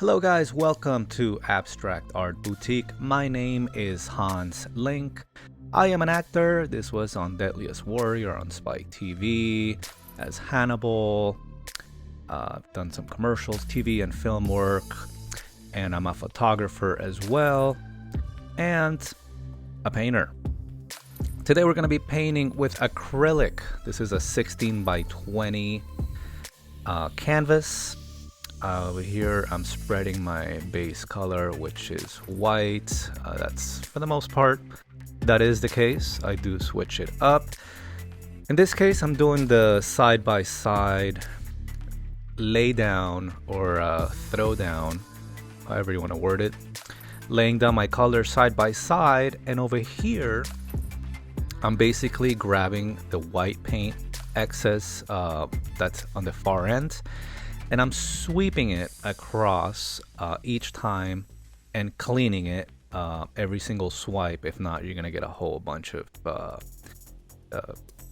Hello guys, welcome to Abstract Art Boutique. My name is Hans Link. I am an actor. This was on Deadliest Warrior on Spike TV as Hannibal. I've done some commercials, TV and film work, and I'm a photographer as well, and a painter. Today we're going to be painting with acrylic. This is a 16 by 20 canvas. Over here I'm spreading my base color, which is white. That's for the most part, that is the case. I do switch it up. In this case, I'm doing the side-by-side lay down or throw down, however you want to word it. Laying down my color side by side, and over here I'm basically grabbing the white paint excess that's on the far end, and I'm sweeping it across each time and cleaning it every single swipe. If not, you're gonna get a whole bunch of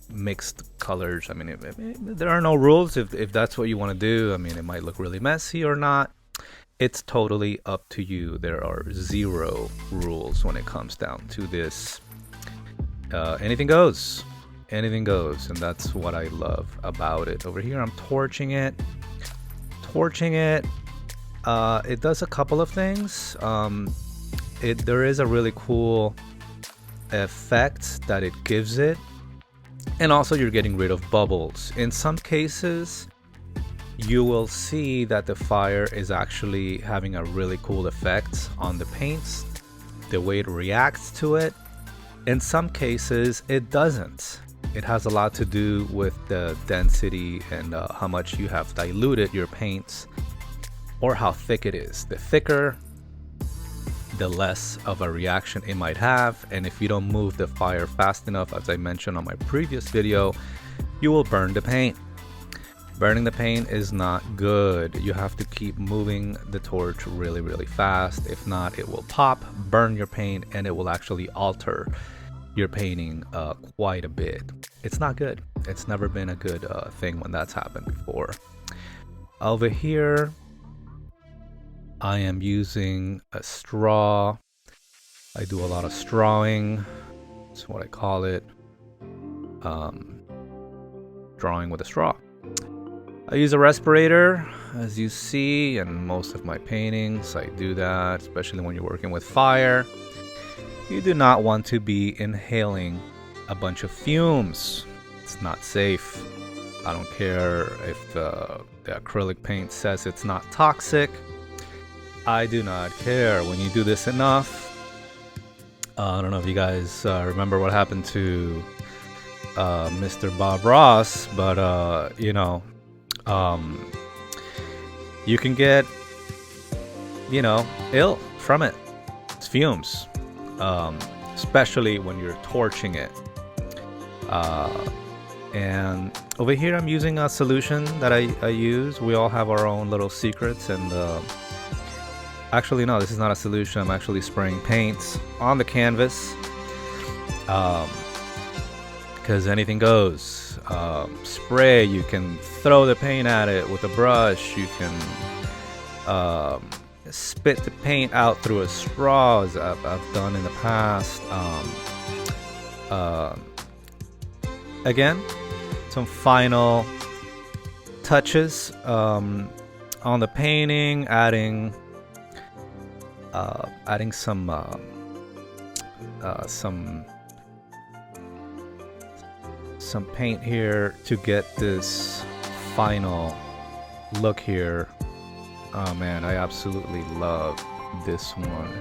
mixed colors. I mean, there are no rules if that's what you want to do. I mean, it might look really messy or not. It's totally up to you. There are zero rules when it comes down to this. Anything goes. Anything goes, and that's what I love about it. Over here, I'm torching it. It does a couple of things. There is a really cool effect that it gives it, and also you're getting rid of bubbles. In some cases, you will see that the fire is actually having a really cool effect on the paints, the way it reacts to it. In some cases, it doesn't. It has a lot to do with the density and how much you have diluted your paints, or how thick it is. The thicker, the less of a reaction it might have, and if you don't move the fire fast enough, as I mentioned on my previous video, you will burn the paint. Burning the paint is not good. You have to keep moving the torch really, really fast. If not, it will pop, burn your paint, and it will actually alter your painting quite a bit. It's not good. It's never been a good thing when that's happened before. Over here, I am using a straw. I do a lot of strawing. That's what I call it. Drawing with a straw. I use a respirator, as you see, in most of my paintings. I do that, especially when you're working with fire. You do not want to be inhaling a bunch of fumes. It's not safe. I don't care if the acrylic paint says it's not toxic. I do not care. When you do this enough, I don't know if you guys remember what happened to Mr. Bob Ross, but you can get, ill from it. It's fumes. Especially when you're torching it. And over here I'm using a solution that I use. We all have our own little secrets, and actually no, this is not a solution. I'm actually spraying paints on the canvas, because anything goes. Spray, you can throw the paint at it with a brush, you can spit the paint out through a straw, as I've done in the past. Again, some final touches on the painting, adding some paint here to get this final look here. Oh man, I absolutely love this one.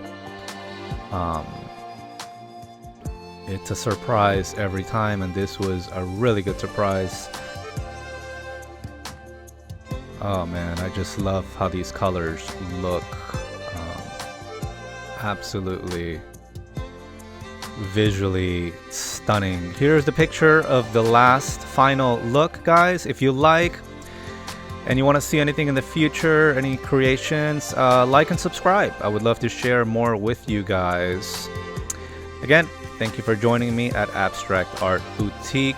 It's a surprise every time, and this was a really good surprise. Oh man, I just love how these colors look. Absolutely visually stunning. Here's the picture of the last final look, guys. If you like and you want to see anything in the future, any creations, like and subscribe. I would love to share more with you guys. Again, thank you for joining me at Abstract Art Boutique.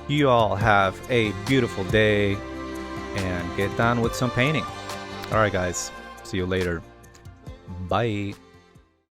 You all have a beautiful day and get down with some painting. All right, guys. See you later. Bye.